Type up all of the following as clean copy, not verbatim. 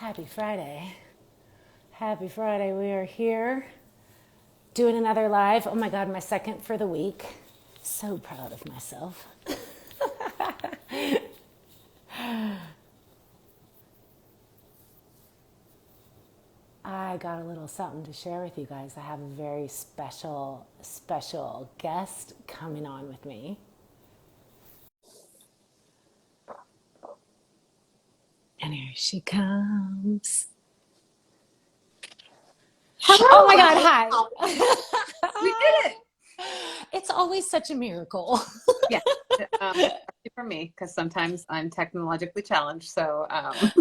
Happy Friday. Happy Friday. We are here doing another live. Oh my God, my second for the week. So proud of myself. I got a little something to share with you guys. I have a very special guest coming on with me. And here she comes. Oh my God, Hello. hi. We did it. It's always such a miracle. Yeah. Especially for me, because sometimes I'm technologically challenged. So, hi.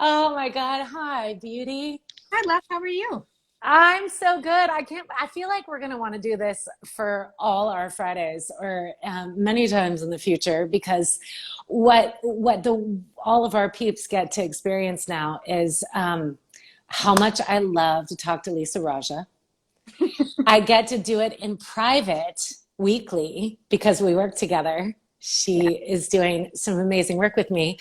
Oh my God. Hi, beauty. Hi, Les. How are you? I'm so good. I feel like we're going to want to do this for all our Fridays or many times in the future because all of our peeps get to experience now is how much I love to talk to Lisa Raja. I get to do it in private weekly because we work together. Yeah. She is doing some amazing work with me.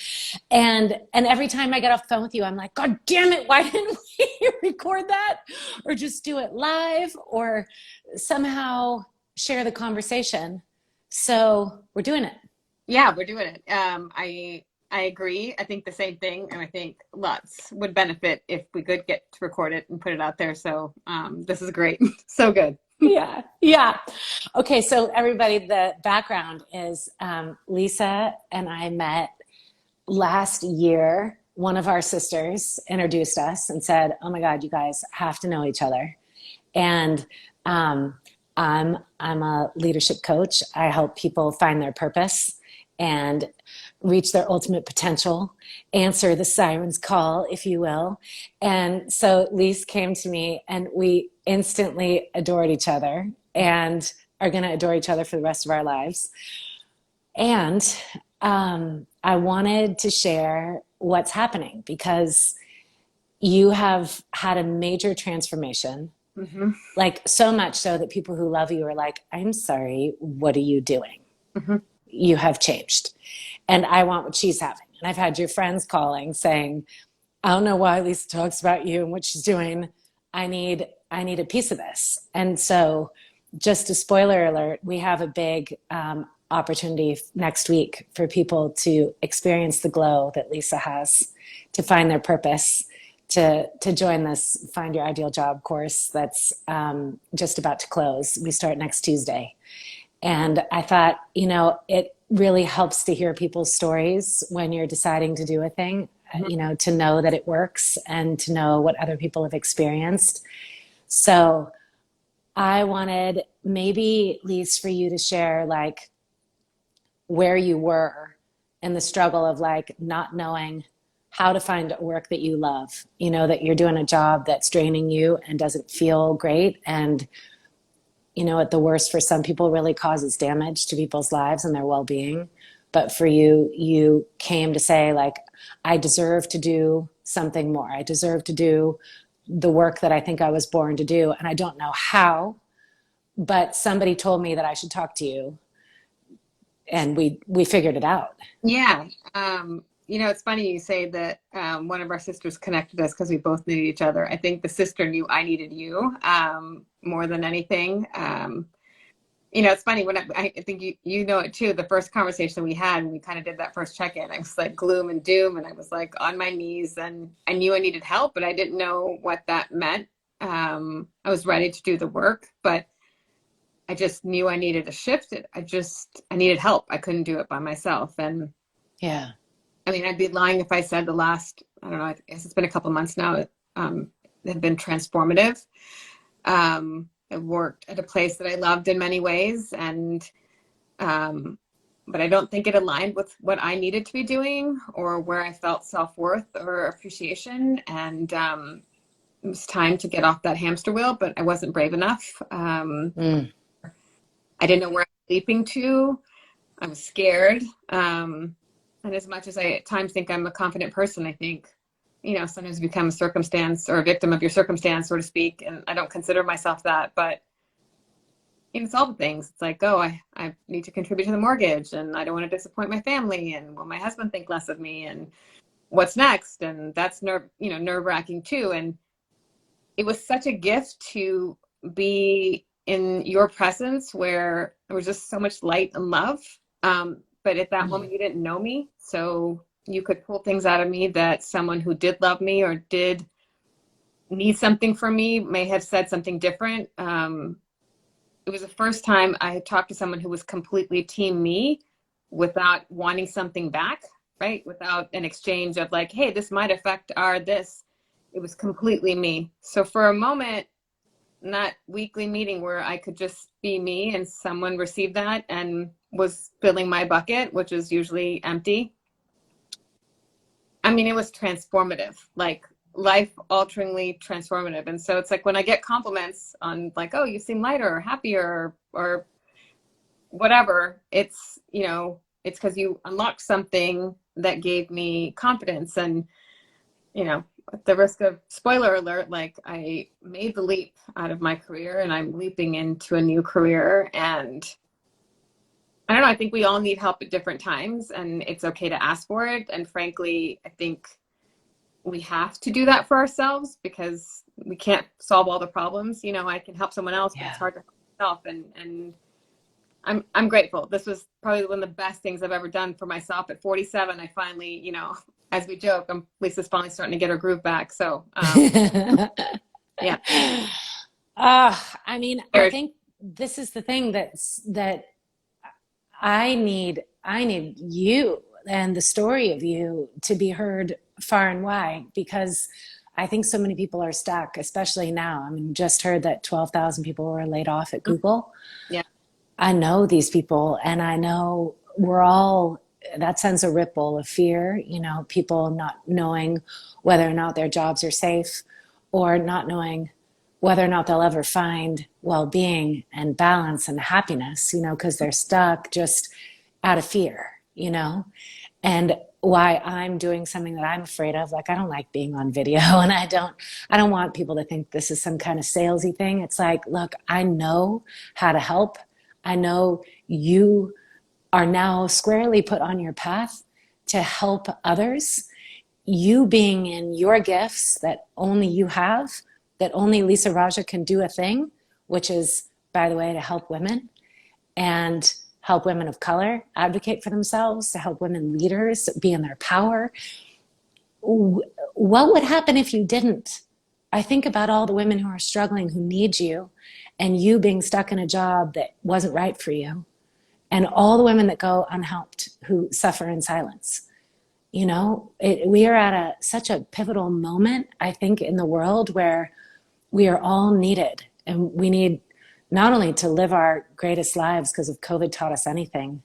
And every time I get off the phone with you, I'm like, God damn it, why didn't we record that? Or just do it live or somehow share the conversation. So we're doing it. Yeah, we're doing it. I agree. I think the same thing, and I think lots would benefit if we could get to record it and put it out there. So, this is great. So good. Yeah, yeah. Okay, so everybody, the background is Lisa and I met last year. One of our sisters introduced us and said, "Oh my God, you guys have to know each other." And um, I'm a leadership coach. I help people find their purpose and reach their ultimate potential, answer the siren's call, if you will. And so Lise came to me, and we instantly adored each other, and are going to adore each other for the rest of our lives. And I wanted to share what's happening because you have had a major transformation, Hmm. like so much so that people who love you are like, I'm sorry, what are you doing? Hmm. You have changed. And I want what she's having. And I've had your friends calling saying, I don't know why Lisa talks about you and what she's doing. I need a piece of this. And so, just a spoiler alert, we have a big opportunity next week for people to experience the glow that Lisa has, to find their purpose, to join this Find Your Ideal Job course that's just about to close. We start next Tuesday. And I thought, it really helps to hear people's stories when you're deciding to do a thing, to know that it works and to know what other people have experienced. So I wanted maybe, Lise, for you to share like where you were in the struggle of like not knowing how to find work that you love, that you're doing a job that's draining you and doesn't feel great. And at the worst for some people really causes damage to people's lives and their well-being. But for you, you came to say like, I deserve to do something more. I deserve to do the work that I think I was born to do. And I don't know how, but somebody told me that I should talk to you, and we figured it out. Yeah. It's funny you say that one of our sisters connected us because we both needed each other. I think the sister knew I needed you more than anything. It's funny when I think you know it too. The first conversation we had, when we kind of did that first check-in, I was like gloom and doom, and I was like on my knees, and I knew I needed help, but I didn't know what that meant. I was ready to do the work, but I just knew I needed to shift it. I needed help. I couldn't do it by myself, and Yeah. I mean, I'd be lying if I said the last, I don't know, I guess it's been a couple of months now, have been transformative. I worked at a place that I loved in many ways, and but I don't think it aligned with what I needed to be doing or where I felt self-worth or appreciation. And it was time to get off that hamster wheel, but I wasn't brave enough. Mm. I didn't know where I was leaping to. I was scared. And as much as I at times think I'm a confident person, I think, sometimes you become a circumstance or a victim of your circumstance, so to speak. And I don't consider myself that, but it's all the things. It's like, oh, I need to contribute to the mortgage, and I don't want to disappoint my family, and will my husband think less of me? And what's next? And that's nerve-wracking too. And it was such a gift to be in your presence where there was just so much light and love. But at that moment, you didn't know me. So you could pull things out of me that someone who did love me or did need something from me may have said something different. It was the first time I had talked to someone who was completely team me without wanting something back, right? Without an exchange of like, hey, this might affect our this. It was completely me. So for a moment, that weekly meeting where I could just be me and someone received that and was filling my bucket, which is usually empty. I mean, it was transformative, like life-alteringly transformative. And so it's like when I get compliments on like, oh, you seem lighter or happier or whatever, it's, it's because you unlocked something that gave me confidence. And, at the risk of spoiler alert, like I made the leap out of my career and I'm leaping into a new career. And I don't know, I think we all need help at different times and it's okay to ask for it. And frankly, I think we have to do that for ourselves because we can't solve all the problems. I can help someone else, but it's hard to help myself. And I'm grateful. This was probably one of the best things I've ever done for myself. At 47, I finally, as we joke, Lisa's finally starting to get her groove back. So, yeah. I mean, I think this is the thing that I need you and the story of you to be heard far and wide, because I think so many people are stuck, especially now. I mean, just heard that 12,000 people were laid off at Google. Yeah. I know these people, and I know that sends a ripple of fear, people not knowing whether or not their jobs are safe, or not knowing whether or not they'll ever find well-being and balance and happiness, because they're stuck just out of fear, and why I'm doing something that I'm afraid of. Like, I don't like being on video, and I don't want people to think this is some kind of salesy thing. It's like, look, I know how to help. I know you are now squarely put on your path to help others. You being in your gifts that only you have, that only Lisa Raja can do a thing, which is, by the way, to help women and help women of color advocate for themselves, to help women leaders be in their power. What would happen if you didn't? I think about all the women who are struggling, who need you, and you being stuck in a job that wasn't right for you, and all the women that go unhelped, who suffer in silence. We are at such a pivotal moment, I think, in the world where we are all needed, and we need not only to live our greatest lives, because if COVID taught us anything,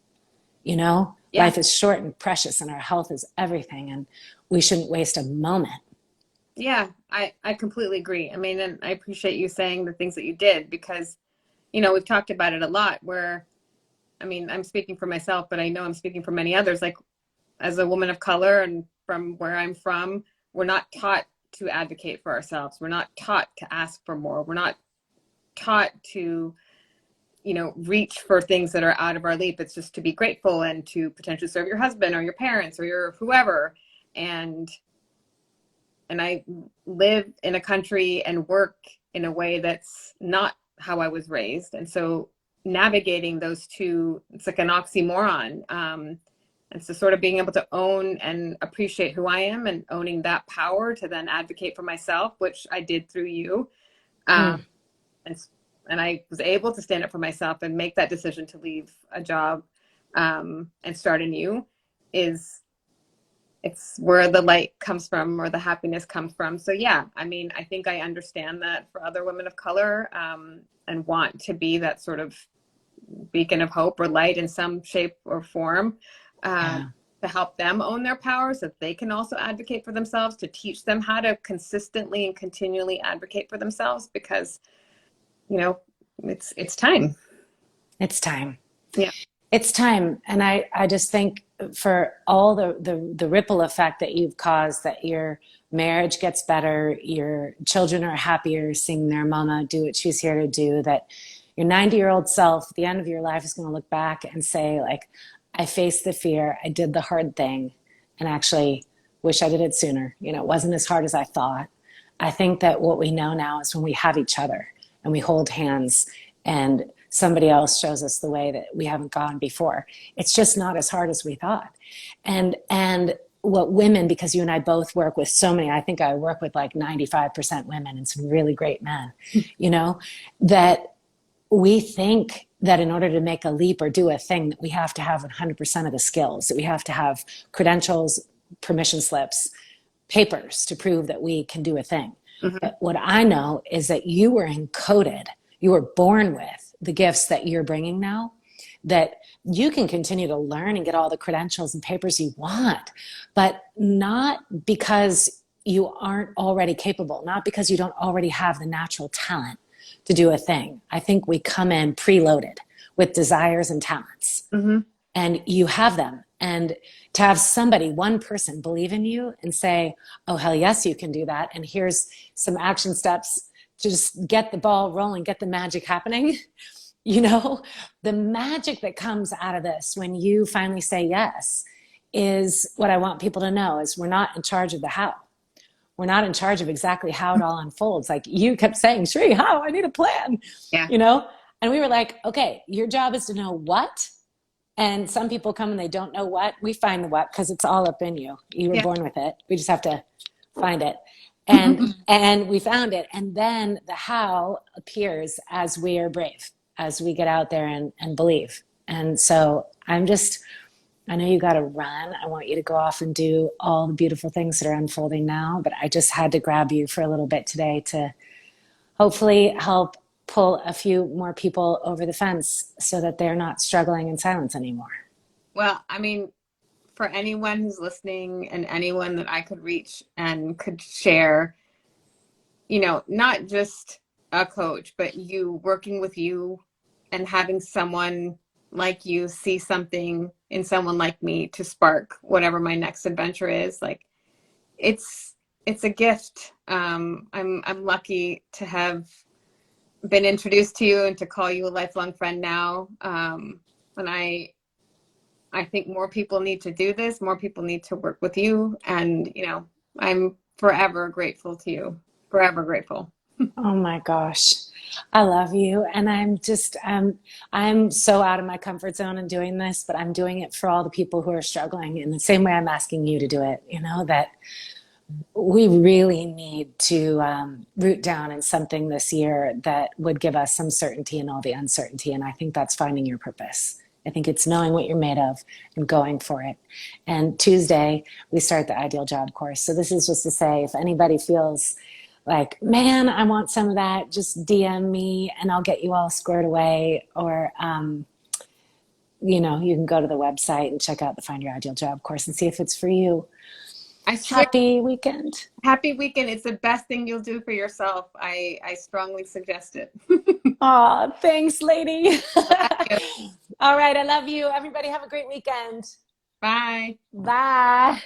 life is short and precious, and our health is everything, and we shouldn't waste a moment. Yeah, I completely agree. I mean, and I appreciate you saying the things that you did, because, we've talked about it a lot where, I mean, I'm speaking for myself, but I know I'm speaking for many others. Like, as a woman of color and from where I'm from, we're not taught to advocate for ourselves. We're not taught to ask for more. We're not taught to, reach for things that are out of our leap. It's just to be grateful and to potentially serve your husband or your parents or your whoever. And I live in a country and work in a way that's not how I was raised. And so navigating those two, it's like an oxymoron. And so sort of being able to own and appreciate who I am and owning that power to then advocate for myself, which I did through you. And I was able to stand up for myself and make that decision to leave a job and start anew. It's where the light comes from, or the happiness comes from. So yeah, I mean, I think I understand that for other women of color, and want to be that sort of beacon of hope or light in some shape or form, to help them own their power so that they can also advocate for themselves, to teach them how to consistently and continually advocate for themselves, because, it's time. It's time. Yeah. It's time. And I just think, for all the ripple effect that you've caused, that your marriage gets better, your children are happier seeing their mama do what she's here to do, that your 90-year-old self at the end of your life is going to look back and say, like, I faced the fear, I did the hard thing, and actually Wish I did it sooner. You know, it wasn't as hard as I thought. I think that what we know now is when we have each other and we hold hands and somebody else shows us the way that we haven't gone before, it's just not as hard as we thought. And what women, because you and I both work with so many, I think I work with like 95% women and some really great men, you know, that we think that in order to make a leap or do a thing that we have to have 100% of the skills, that we have to have credentials, permission slips, papers to prove that we can do a thing. Mm-hmm. But what I know is that you were encoded, you were born with the gifts that you're bringing now, that you can continue to learn and get all the credentials and papers you want, but not because you aren't already capable, not because you don't already have the natural talent to do a thing. I think we come in preloaded with desires and talents, Mm-hmm. and you have them. And to have somebody, one person, believe in you and say, oh, hell yes, you can do that. And here's some action steps to just get the ball rolling, get the magic happening. You know, the magic that comes out of this when you finally say yes is what I want people to know is we're not in charge of the how. We're not in charge of exactly how it all unfolds. Like you kept saying, Sri, how? I need a plan, Yeah. you know? And we were like, okay, your job is to know what. And some people come and they don't know what. We find the what because it's all up in you. You were born with it. We just have to find it. And we found it. And then the how appears as we are brave, as we get out there and believe. And so I know you got to run. I want you to go off and do all the beautiful things that are unfolding now. But I just had to grab you for a little bit today to hopefully help pull a few more people over the fence so that they're not struggling in silence anymore. Well, I mean, for anyone who's listening and anyone that I could reach and could share, you know, not just a coach, but you working with you and having someone like you see something in someone like me to spark whatever my next adventure is, like it's a gift. I'm lucky to have been introduced to you and to call you a lifelong friend now. And I think more people need to do this. More people need to work with you. And, you know, I'm forever grateful to you. Forever grateful. Oh my gosh. I love you. And I'm so out of my comfort zone in doing this, but I'm doing it for all the people who are struggling in the same way I'm asking you to do it, you know, that we really need to root down in something this year that would give us some certainty in all the uncertainty. And I think that's finding your purpose. I think it's knowing what you're made of and going for it. And Tuesday, we start the Ideal Job course. So this is just to say, if anybody feels like, man, I want some of that, just DM me and I'll get you all squared away. Or, you know, you can go to the website and check out the Find Your Ideal Job course and see if it's for you. I swear, Happy weekend. happy weekend. It's the best thing you'll do for yourself. I strongly suggest it. Aw, thanks, lady. All right, I love you. Everybody have a great weekend. Bye. Bye.